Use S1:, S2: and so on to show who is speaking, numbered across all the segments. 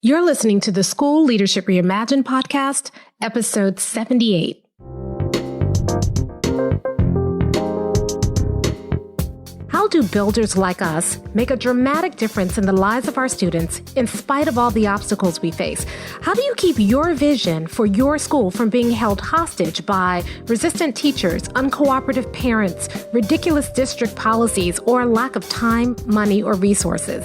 S1: You're listening to the School Leadership Reimagined podcast, episode 78. How do builders like us make a dramatic difference in the lives of our students in spite of all the obstacles we face? How do you keep your vision for your school from being held hostage by resistant teachers, uncooperative parents, ridiculous district policies, or a lack of time, money, or resources?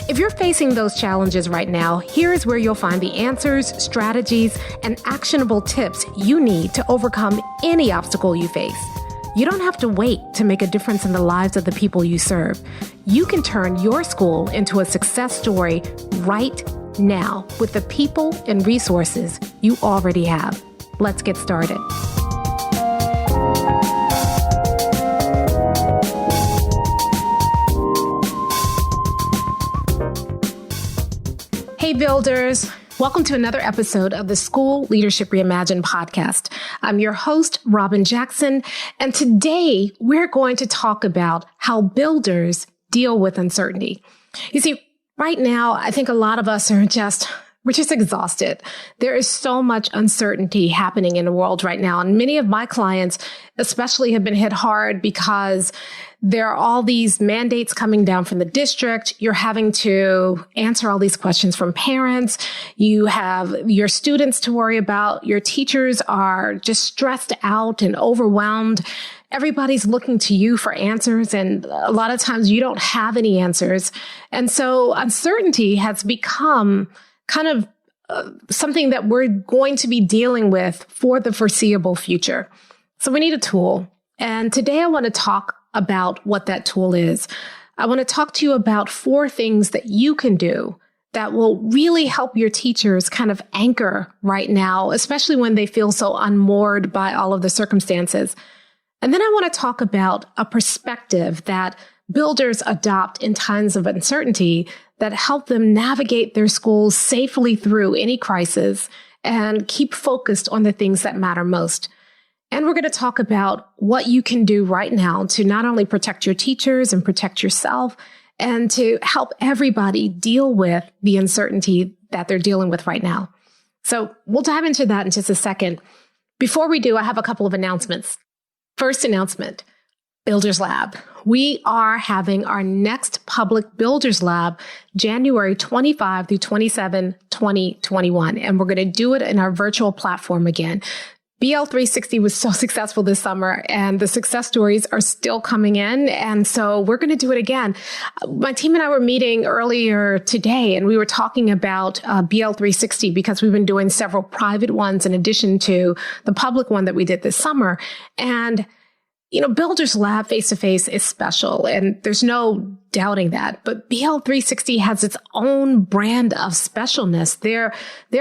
S1: If you're facing those challenges right now, here's where you'll find the answers, strategies, and actionable tips you need to overcome any obstacle you face. You don't have to wait to make a difference in the lives of the people you serve. You can turn your school into a success story right now with the people and resources you already have. Let's get started. Hey builders, welcome to another episode of the School Leadership Reimagined podcast. I'm your host, Robin Jackson, and today we're going to talk about how builders deal with uncertainty. You see, right now, I think a lot of us are we're just exhausted. There is so much uncertainty happening in the world right now. And many of my clients especially have been hit hard because there are all these mandates coming down from the district. You're having to answer all these questions from parents. You have your students to worry about. Your teachers are just stressed out and overwhelmed. Everybody's looking to you for answers, and a lot of times you don't have any answers. And so uncertainty has become kind of something that we're going to be dealing with for the foreseeable future. So we need a tool. And today I want to talk about what that tool is. I want to talk to you about 4 things that you can do that will really help your teachers kind of anchor right now, especially when they feel so unmoored by all of the circumstances. And then I want to talk about a perspective that builders adopt in times of uncertainty that help them navigate their schools safely through any crisis and keep focused on the things that matter most. And we're going to talk about what you can do right now to not only protect your teachers and protect yourself, and to help everybody deal with the uncertainty that they're dealing with right now. So we'll dive into that in just a second. Before we do, I have a couple of announcements. First announcement, Builders Lab. We are having our next public Builders Lab January 25 through 27, 2021. And we're going to do it in our virtual platform again. BL360 was so successful this summer, and the success stories are still coming in. And so we're going to do it again. My team and I were meeting earlier today, and we were talking about BL360 because we've been doing several private ones in addition to the public one that we did this summer. And Builders Lab face-to-face is special, and there's no doubting that. But BL360 has its own brand of specialness. There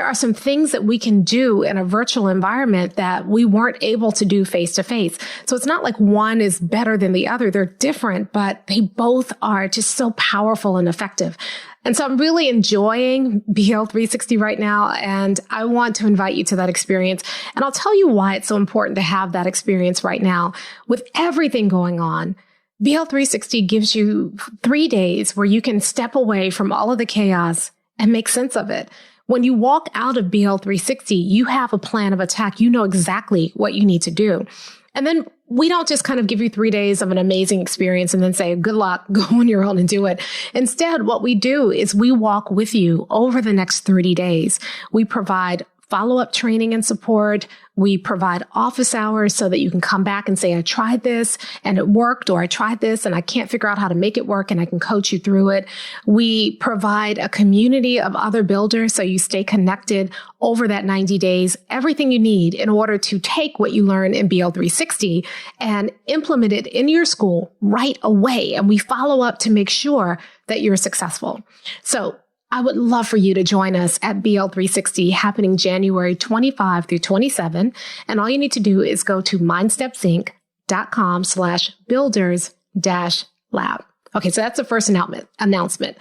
S1: are some things that we can do in a virtual environment that we weren't able to do face-to-face. So it's not like one is better than the other. They're different, but they both are just so powerful and effective. And so I'm really enjoying BL360 right now, and I want to invite you to that experience. And I'll tell you why it's so important to have that experience right now. With everything going on, BL360 gives you 3 days where you can step away from all of the chaos and make sense of it. When you walk out of BL360, you have a plan of attack. You know exactly what you need to do. And then we don't just kind of give you 3 days of an amazing experience and then say, good luck, go on your own and do it. Instead, what we do is we walk with you over the next 30 days. We provide follow-up training and support. We provide office hours so that you can come back and say, I tried this and it worked, or I tried this and I can't figure out how to make it work, and I can coach you through it. We provide a community of other builders so you stay connected over that 90 days, everything you need in order to take what you learn in BL360 and implement it in your school right away. And we follow up to make sure that you're successful. So I would love for you to join us at BL360 happening January 25 through 27. And all you need to do is go to mindstepsinc.com/builders-lab. Okay, so that's the first announcement.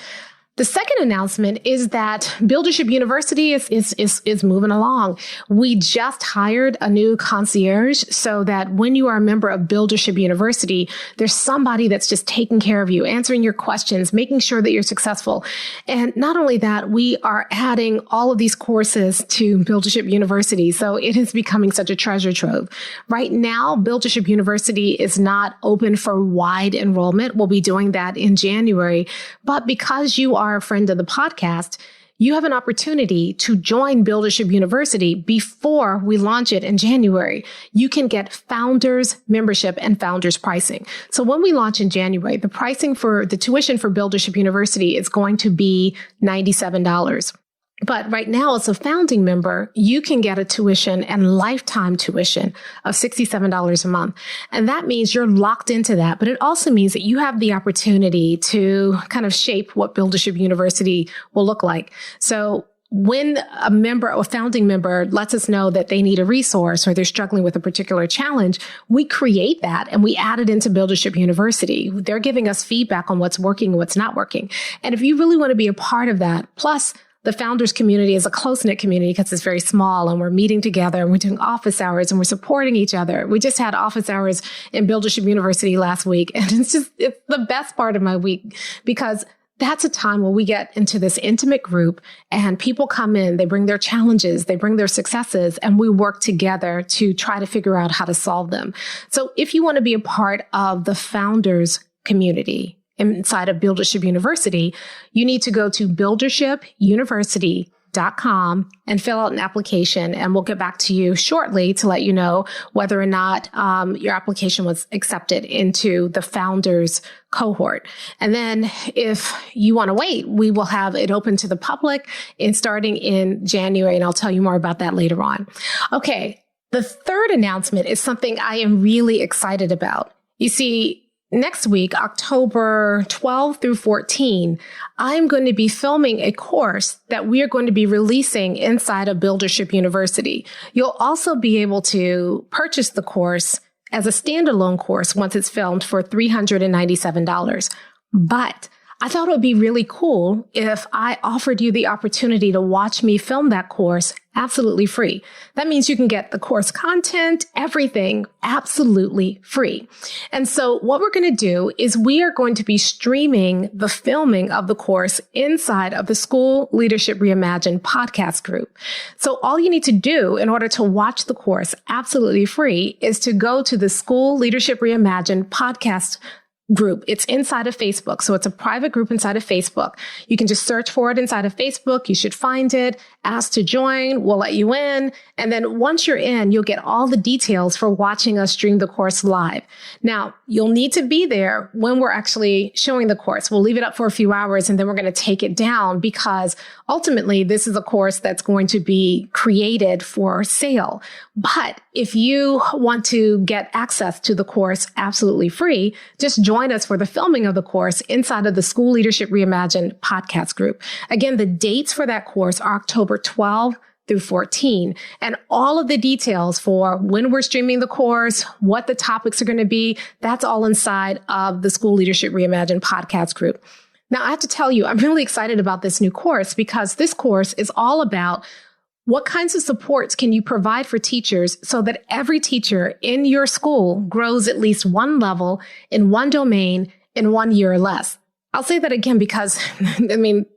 S1: The second announcement is that Buildership University is moving along. We just hired a new concierge so that when you are a member of Buildership University, there's somebody that's just taking care of you, answering your questions, making sure that you're successful. And not only that, we are adding all of these courses to Buildership University. So it is becoming such a treasure trove. Right now, Buildership University is not open for wide enrollment. We'll be doing that in January. But because you are a friend of the podcast, you have an opportunity to join Buildership University before we launch it in January. You can get founders membership and founders pricing. So when we launch in January, the pricing for the tuition for Buildership University is going to be $97. But right now, as a founding member, you can get a tuition and lifetime tuition of $67 a month. And that means you're locked into that. But it also means that you have the opportunity to kind of shape what Buildership University will look like. So when a founding member lets us know that they need a resource or they're struggling with a particular challenge, we create that and we add it into Buildership University. They're giving us feedback on what's working and what's not working. And if you really want to be a part of that, plus the founders community is a close-knit community because it's very small and we're meeting together and we're doing office hours and we're supporting each other. We just had office hours in Buildership University last week. And it's the best part of my week because that's a time where we get into this intimate group and people come in, they bring their challenges, they bring their successes, and we work together to try to figure out how to solve them. So if you want to be a part of the founders community inside of Buildership University, you need to go to buildershipuniversity.com and fill out an application. And we'll get back to you shortly to let you know whether or not your application was accepted into the founders cohort. And then if you want to wait, we will have it open to the public starting in January. And I'll tell you more about that later on. Okay. The third announcement is something I am really excited about. You see, next week, October 12 through 14, I'm going to be filming a course that we are going to be releasing inside of Buildership University. You'll also be able to purchase the course as a standalone course once it's filmed for $397. But I thought it would be really cool if I offered you the opportunity to watch me film that course absolutely free. That means you can get the course content, everything absolutely free. And so what we're going to do is we are going to be streaming the filming of the course inside of the School Leadership Reimagined podcast group. So all you need to do in order to watch the course absolutely free is to go to the School Leadership Reimagined podcast group. It's inside of Facebook. So it's a private group inside of Facebook. You can just search for it inside of Facebook. You should find it, ask to join. We'll let you in. And then once you're in, you'll get all the details for watching us stream the course live. Now, you'll need to be there when we're actually showing the course. We'll leave it up for a few hours and then we're going to take it down because ultimately this is a course that's going to be created for sale. But if you want to get access to the course absolutely free, just join us for the filming of the course inside of the School Leadership Reimagined podcast group. Again, the dates for that course are October 12 through 14. And all of the details for when we're streaming the course, what the topics are going to be, that's all inside of the School Leadership Reimagined podcast group. Now, I have to tell you, I'm really excited about this new course because this course is all about what kinds of supports can you provide for teachers so that every teacher in your school grows at least one level in one domain in 1 year or less? I'll say that again because,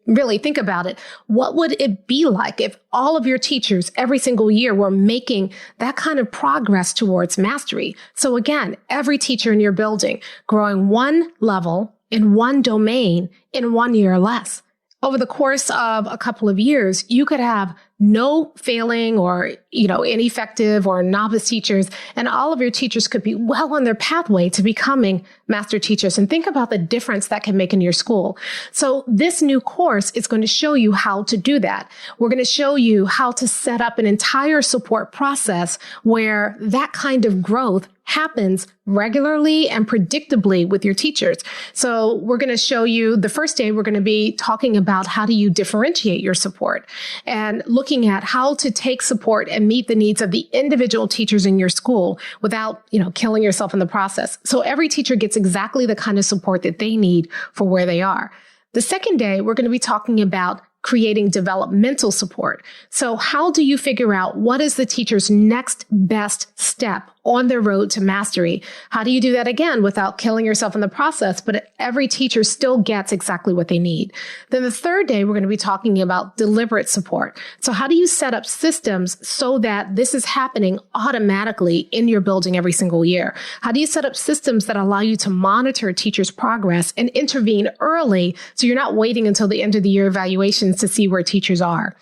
S1: really think about it. What would it be like if all of your teachers every single year were making that kind of progress towards mastery? So again, every teacher in your building growing one level in one domain in 1 year or less. Over the course of a couple of years, you could have no failing or, ineffective or novice teachers, and all of your teachers could be well on their pathway to becoming master teachers. And think about the difference that can make in your school. So this new course is going to show you how to do that. We're going to show you how to set up an entire support process where that kind of growth happens regularly and predictably with your teachers. So we're going to show you the first day, we're going to be talking about how do you differentiate your support and looking at how to take support and meet the needs of the individual teachers in your school without, killing yourself in the process. So every teacher gets exactly the kind of support that they need for where they are. The second day, we're going to be talking about creating developmental support. So how do you figure out what is the teacher's next best step on their road to mastery? How do you do that again without killing yourself in the process, but every teacher still gets exactly what they need? Then the third day, we're going to be talking about deliberate support. So how do you set up systems so that this is happening automatically in your building every single year? How do you set up systems that allow you to monitor teachers' progress and intervene early so you're not waiting until the end of the year evaluations to see where teachers are?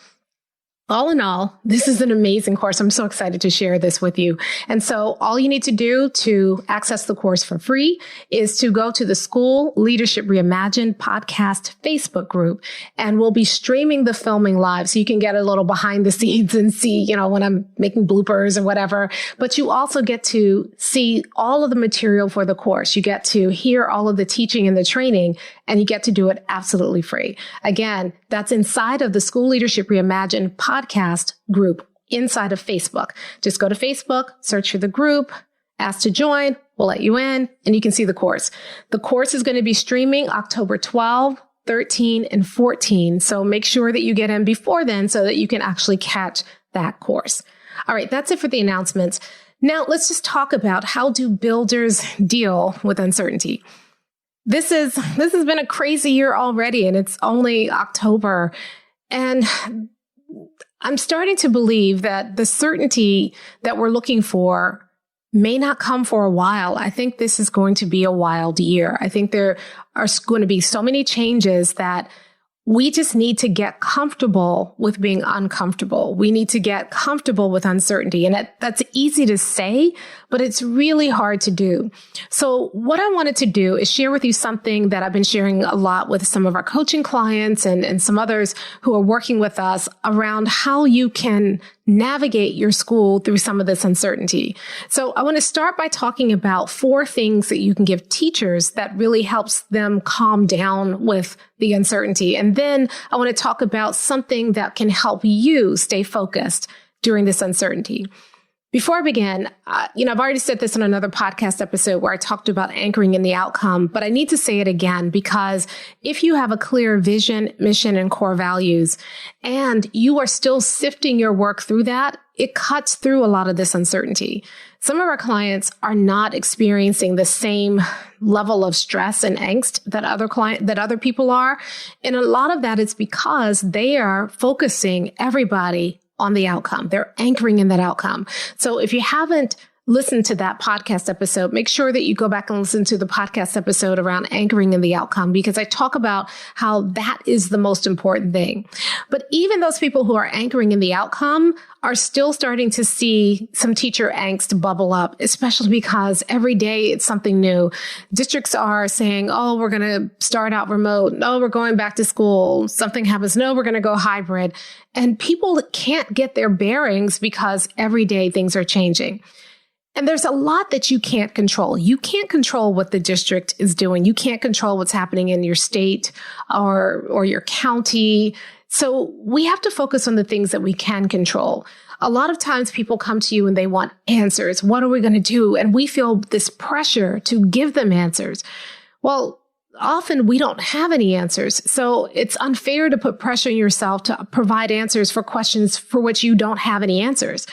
S1: All in all, this is an amazing course. I'm so excited to share this with you. And so all you need to do to access the course for free is to go to the School Leadership Reimagined podcast Facebook group, and we'll be streaming the filming live so you can get a little behind the scenes and see, when I'm making bloopers or whatever. But you also get to see all of the material for the course. You get to hear all of the teaching and the training, and you get to do it absolutely free. Again, that's inside of the School Leadership Reimagined podcast group inside of Facebook. Just go to Facebook, search for the group, ask to join, we'll let you in, and you can see the course. The course is going to be streaming October 12, 13, and 14. So make sure that you get in before then so that you can actually catch that course. All right, that's it for the announcements. Now let's just talk about how do builders deal with uncertainty. This has been a crazy year already, and it's only October. And I'm starting to believe that the certainty that we're looking for may not come for a while. I think this is going to be a wild year. I think there are going to be so many changes that we just need to get comfortable with being uncomfortable. We need to get comfortable with uncertainty. And that's easy to say, but it's really hard to do. So what I wanted to do is share with you something that I've been sharing a lot with some of our coaching clients and some others who are working with us around how you can navigate your school through some of this uncertainty. So I want to start by talking about 4 things that you can give teachers that really helps them calm down with the uncertainty. And then I want to talk about something that can help you stay focused during this uncertainty. Before I begin, I've already said this in another podcast episode where I talked about anchoring in the outcome, but I need to say it again because if you have a clear vision, mission, and core values, and you are still sifting your work through that, it cuts through a lot of this uncertainty. Some of our clients are not experiencing the same level of stress and angst that other people are. And a lot of that is because they are focusing everybody on the outcome. They're anchoring in that outcome. So if you haven't listened to that podcast episode, make sure that you go back and listen to the podcast episode around anchoring in the outcome, because I talk about how that is the most important thing. But even those people who are anchoring in the outcome are still starting to see some teacher angst bubble up, especially because every day it's something new. Districts are saying, oh, we're going to start out remote. No, we're going back to school. Something happens. No, we're going to go hybrid. And people can't get their bearings because every day things are changing. And there's a lot that you can't control. You can't control what the district is doing. You can't control what's happening in your state or your county. So we have to focus on the things that we can control. A lot of times people come to you and they want answers. What are we going to do? And we feel this pressure to give them answers. Well, often we don't have any answers. So it's unfair to put pressure on yourself to provide answers for questions for which you don't have any answers.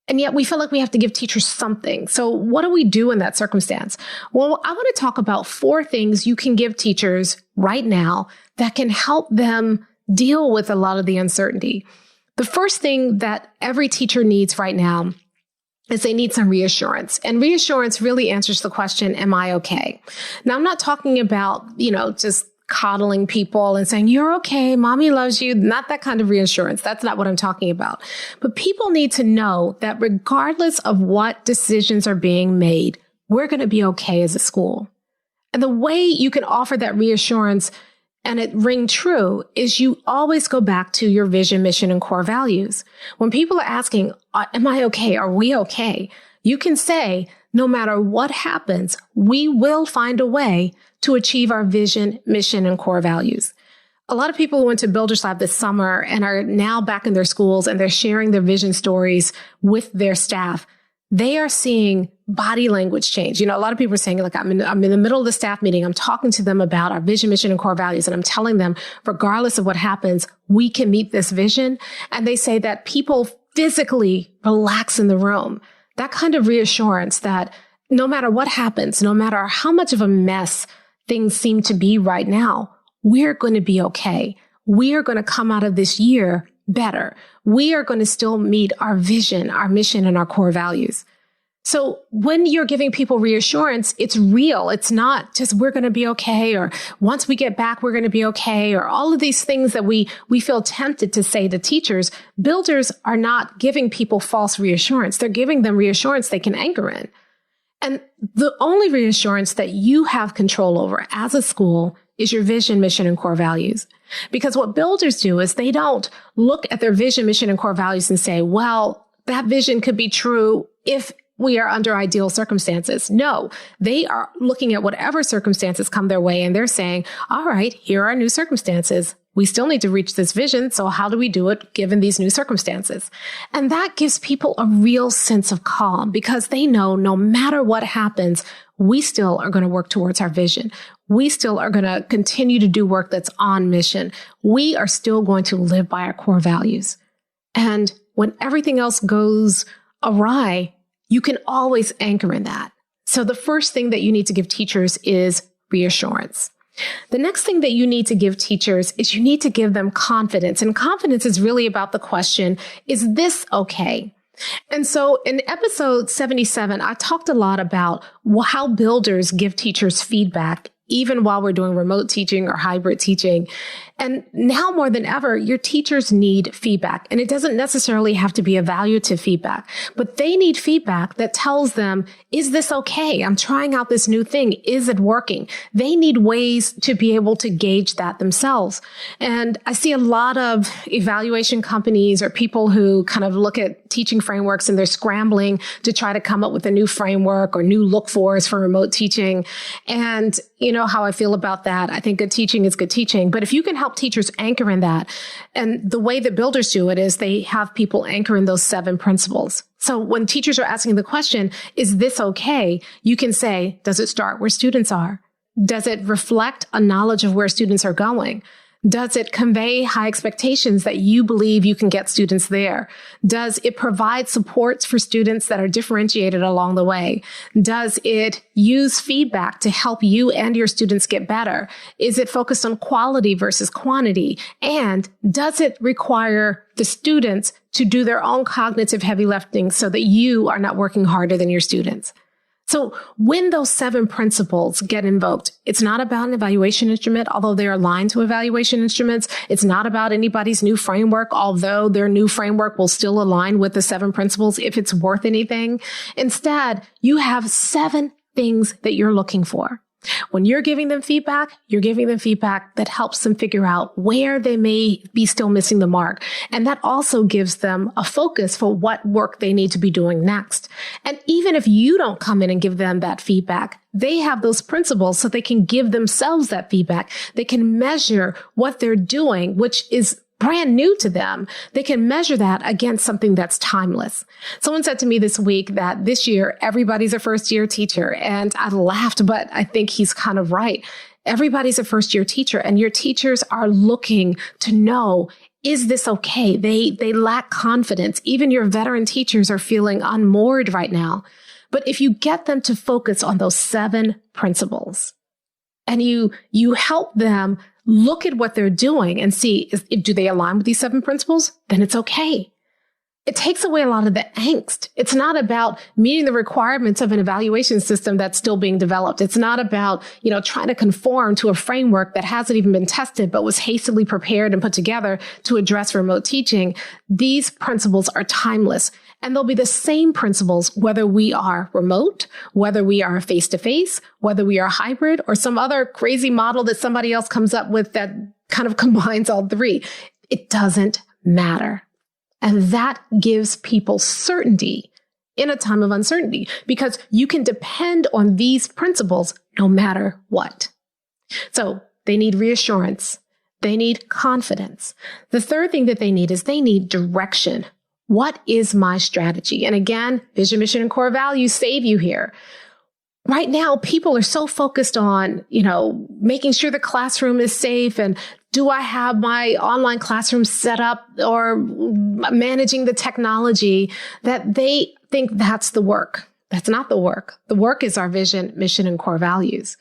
S1: And yet we feel like we have to give teachers something. So what do we do in that circumstance? Well, I want to talk about 4 things you can give teachers right now that can help them deal with a lot of the uncertainty. The first thing that every teacher needs right now is they need some reassurance. And reassurance really answers the question, am I okay? Now, I'm not talking about, just coddling people and saying, you're okay, mommy loves you. Not that kind of reassurance. That's not what I'm talking about. But people need to know that regardless of what decisions are being made, we're going to be okay as a school. And the way you can offer that reassurance and it ring true is you always go back to your vision, mission, and core values. When people are asking, am I okay? Are we okay? You can say, no matter what happens, we will find a way to achieve our vision, mission, and core values. A lot of people who went to Builders Lab this summer and are now back in their schools and they're sharing their vision stories with their staff. they are seeing body language change. A lot of people are saying, like, I'm in the middle of the staff meeting. I'm talking to them about our vision, mission, and core values. And I'm telling them, regardless of what happens, we can meet this vision. And they say that people physically relax in the room. That kind of reassurance that no matter what happens, no matter how much of a mess things seem to be right now, we're going to be okay. We are going to come out of this year better. We are going to still meet our vision, our mission, and our core values. So when you're giving people reassurance, it's real. It's not just we're going to be okay, or once we get back, we're going to be okay, or all of these things that we feel tempted to say to teachers. Builders are not giving people false reassurance. They're giving them reassurance they can anchor in. And the only reassurance that you have control over as a school is your vision, mission, and core values. Because what builders do is they don't look at their vision, mission, and core values and say, well, that vision could be true if we are under ideal circumstances. No, they are looking at whatever circumstances come their way and they're saying, all right, here are new circumstances. We still need to reach this vision. So how do we do it given these new circumstances? And that gives people a real sense of calm because they know no matter what happens, we still are going to work towards our vision. We still are going to continue to do work that's on mission. We are still going to live by our core values. And when everything else goes awry, you can always anchor in that. So the first thing that you need to give teachers is reassurance. The next thing that you need to give teachers is you need to give them confidence. And confidence is really about the question, is this okay? And so in episode 77, I talked a lot about how builders give teachers feedback, even while we're doing remote teaching or hybrid teaching. And now more than ever, your teachers need feedback. And it doesn't necessarily have to be evaluative feedback, but they need feedback that tells them, is this okay? I'm trying out this new thing. Is it working? They need ways to be able to gauge that themselves. And I see a lot of evaluation companies or people who kind of look at teaching frameworks and they're scrambling to try to come up with a new framework or new look-fors for remote teaching. And you know how I feel about that. I think good teaching is good teaching. But if you can help teachers anchor in that, and the way that builders do it is they have people anchor in those 7 principles. So when teachers are asking the question, is this okay? You can say, does it start where students are? Does it reflect a knowledge of where students are going? Does it convey high expectations that you believe you can get students there? Does it provide supports for students that are differentiated along the way? Does it use feedback to help you and your students get better? Is it focused on quality versus quantity? And does it require the students to do their own cognitive heavy lifting so that you are not working harder than your students? So when those 7 principles get invoked, it's not about an evaluation instrument, although they're aligned to evaluation instruments. It's not about anybody's new framework, although their new framework will still align with the 7 principles if it's worth anything. Instead, you have 7 things that you're looking for. When you're giving them feedback, you're giving them feedback that helps them figure out where they may be still missing the mark. And that also gives them a focus for what work they need to be doing next. And even if you don't come in and give them that feedback, they have those principles so they can give themselves that feedback. They can measure what they're doing, which is brand new to them. They can measure that against something that's timeless. Someone said to me this week that this year, everybody's a first-year teacher. And I laughed, but I think he's kind of right. Everybody's a first-year teacher, and your teachers are looking to know, is this okay? They lack confidence. Even your veteran teachers are feeling unmoored right now. But if you get them to focus on those 7 principles and you help them look at what they're doing and see, do they align with these 7 principles? Then it's okay. It takes away a lot of the angst. It's not about meeting the requirements of an evaluation system that's still being developed. It's not about, trying to conform to a framework that hasn't even been tested, but was hastily prepared and put together to address remote teaching. These principles are timeless. And they'll be the same principles, whether we are remote, whether we are face-to-face, whether we are hybrid, or some other crazy model that somebody else comes up with that kind of combines all 3. It doesn't matter. And that gives people certainty in a time of uncertainty because you can depend on these principles no matter what. So they need reassurance. They need confidence. The third thing that they need is they need direction. What is my strategy? And again, vision, mission, and core values save you here. Right now, people are so focused on, making sure the classroom is safe and do I have my online classroom set up or managing the technology that they think that's the work. That's not the work. The work is our vision, mission, and core values.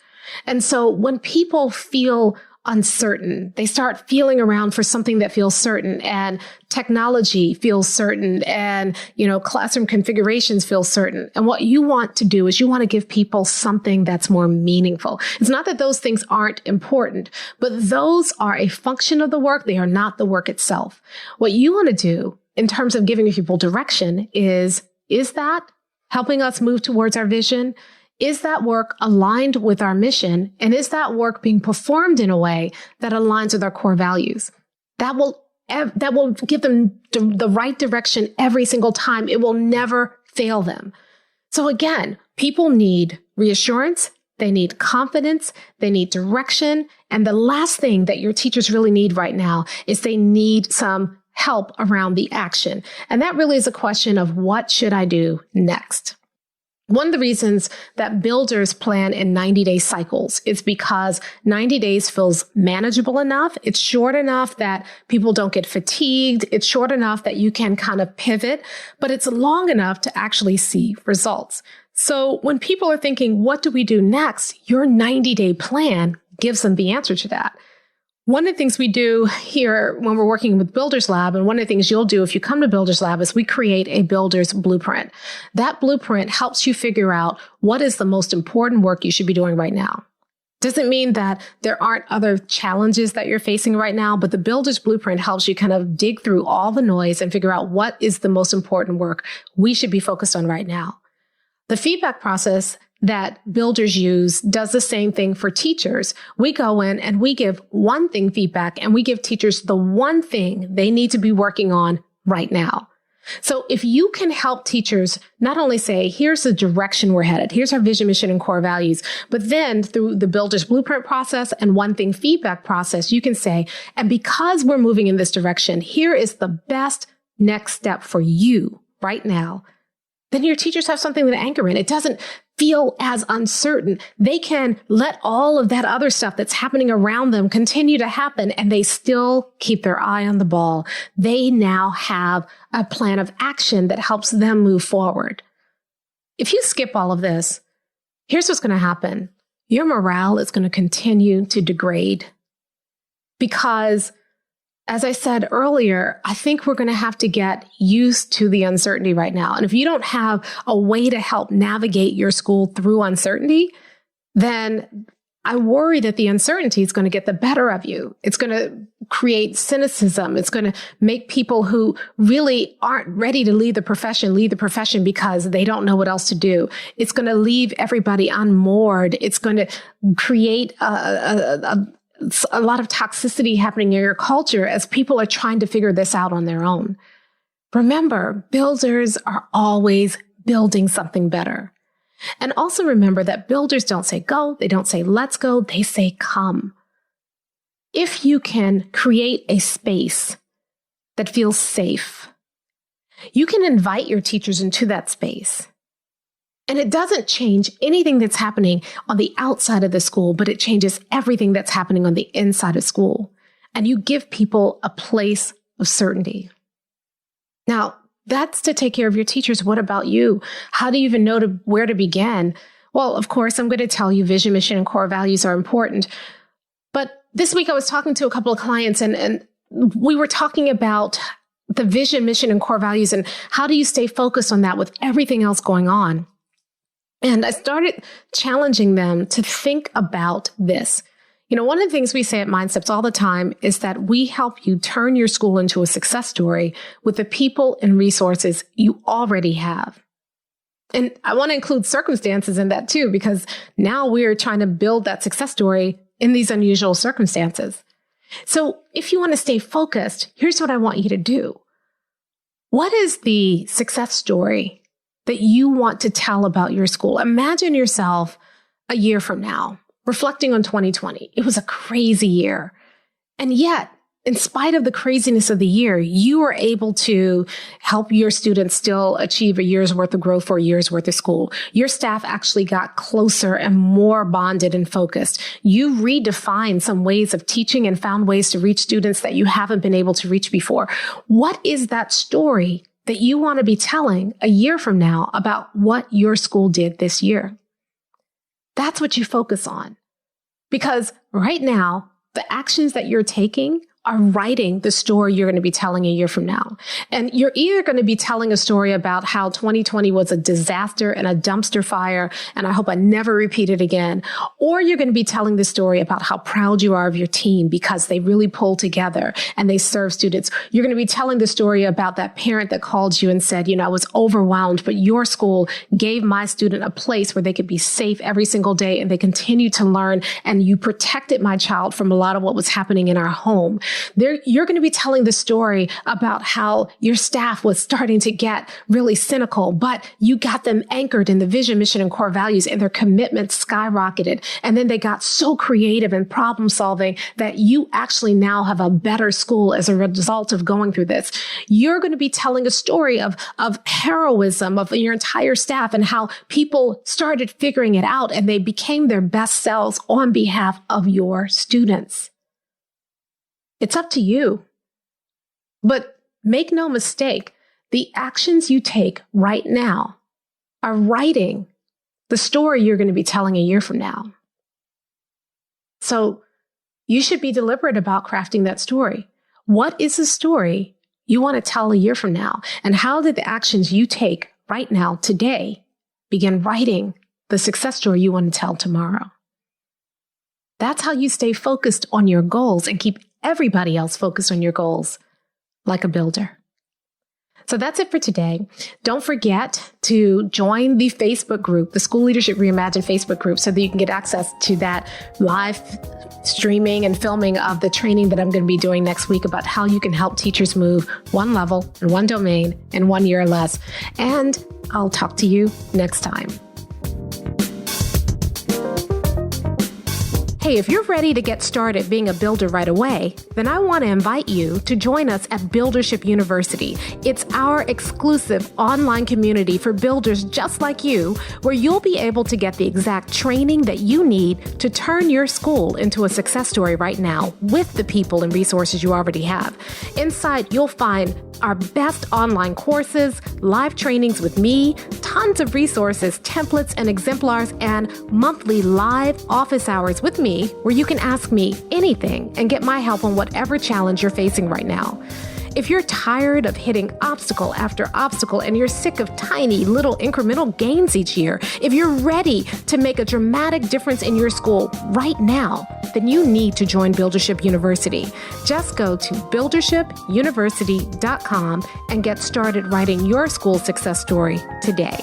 S1: And so when people feel uncertain, they start feeling around for something that feels certain, and technology feels certain, and, classroom configurations feel certain. And what you want to do is you want to give people something that's more meaningful. It's not that those things aren't important, but those are a function of the work. They are not the work itself. What you want to do in terms of giving people direction is that helping us move towards our vision? Is that work aligned with our mission? And is that work being performed in a way that aligns with our core values? That will give them the right direction every single time. It will never fail them. So again, people need reassurance. They need confidence. They need direction. And the last thing that your teachers really need right now is they need some help around the action. And that really is a question of what should I do next? One of the reasons that builders plan in 90-day cycles is because 90 days feels manageable enough. It's short enough that people don't get fatigued. It's short enough that you can kind of pivot, but it's long enough to actually see results. So when people are thinking, what do we do next? Your 90-day plan gives them the answer to that. One of the things we do here when we're working with Builders Lab, and one of the things you'll do if you come to Builders Lab, is we create a builder's blueprint. That blueprint helps you figure out what is the most important work you should be doing right now. Doesn't mean that there aren't other challenges that you're facing right now, but the builder's blueprint helps you kind of dig through all the noise and figure out what is the most important work we should be focused on right now. The feedback process that builders use does the same thing for teachers. We go in and we give one thing feedback, and we give teachers the one thing they need to be working on right now. So if you can help teachers not only say, here's the direction we're headed, here's our vision, mission, and core values, but then through the builder's blueprint process and one thing feedback process, you can say, and because we're moving in this direction, here is the best next step for you right now. Then your teachers have something to anchor in. It doesn't feel as uncertain. They can let all of that other stuff that's happening around them continue to happen, and they still keep their eye on the ball. They now have a plan of action that helps them move forward. If you skip all of this, here's what's going to happen. Your morale is going to continue to degrade because, as I said earlier, I think we're going to have to get used to the uncertainty right now. And if you don't have a way to help navigate your school through uncertainty, then I worry that the uncertainty is going to get the better of you. It's going to create cynicism. It's going to make people who really aren't ready to leave the profession because they don't know what else to do. It's going to leave everybody unmoored. It's going to create a lot of toxicity happening in your culture as people are trying to figure this out on their own. Remember, builders are always building something better. And also remember that builders don't say go, they don't say let's go, they say come. If you can create a space that feels safe, you can invite your teachers into that space. And it doesn't change anything that's happening on the outside of the school, but it changes everything that's happening on the inside of school. And you give people a place of certainty. Now, that's to take care of your teachers. What about you? How do you even know where to begin? Well, of course, I'm going to tell you vision, mission, and core values are important. But this week I was talking to a couple of clients and we were talking about the vision, mission, and core values and how do you stay focused on that with everything else going on? And I started challenging them to think about this. One of the things we say at MindSteps all the time is that we help you turn your school into a success story with the people and resources you already have. And I want to include circumstances in that too, because now we're trying to build that success story in these unusual circumstances. So if you want to stay focused, here's what I want you to do. What is the success story that you want to tell about your school? Imagine yourself a year from now, reflecting on 2020. It was a crazy year. And yet, in spite of the craziness of the year, you were able to help your students still achieve a year's worth of growth for a year's worth of school. Your staff actually got closer and more bonded and focused. You redefined some ways of teaching and found ways to reach students that you haven't been able to reach before. What is that story that you want to be telling a year from now about what your school did this year? That's what you focus on. Because right now, the actions that you're taking are writing the story you're going to be telling a year from now. And you're either going to be telling a story about how 2020 was a disaster and a dumpster fire, and I hope I never repeat it again, or you're going to be telling the story about how proud you are of your team because they really pulled together and they serve students. You're going to be telling the story about that parent that called you and said, I was overwhelmed, but your school gave my student a place where they could be safe every single day and they continue to learn, and you protected my child from a lot of what was happening in our home. You're going to be telling the story about how your staff was starting to get really cynical, but you got them anchored in the vision, mission, and core values, and their commitment skyrocketed. And then they got so creative and problem solving that you actually now have a better school as a result of going through this. You're going to be telling a story of heroism of your entire staff and how people started figuring it out and they became their best selves on behalf of your students. It's up to you. But make no mistake, the actions you take right now are writing the story you're going to be telling a year from now. So you should be deliberate about crafting that story. What is the story you want to tell a year from now? And how did the actions you take right now, today, begin writing the success story you want to tell tomorrow? That's how you stay focused on your goals and keep everybody else focused on your goals like a builder. So that's it for today. Don't forget to join the Facebook group, the School Leadership Reimagined Facebook group, so that you can get access to that live streaming and filming of the training that I'm going to be doing next week about how you can help teachers move one level and one domain in 1 year or less. And I'll talk to you next time. Hey, if you're ready to get started being a builder right away, then I want to invite you to join us at Buildership University. It's our exclusive online community for builders just like you, where you'll be able to get the exact training that you need to turn your school into a success story right now with the people and resources you already have. Inside, you'll find our best online courses, live trainings with me, tons of resources, templates, and exemplars, and monthly live office hours with me where you can ask me anything and get my help on whatever challenge you're facing right now. If you're tired of hitting obstacle after obstacle and you're sick of tiny little incremental gains each year, if you're ready to make a dramatic difference in your school right now, then you need to join Buildership University. Just go to buildershipuniversity.com and get started writing your school success story today.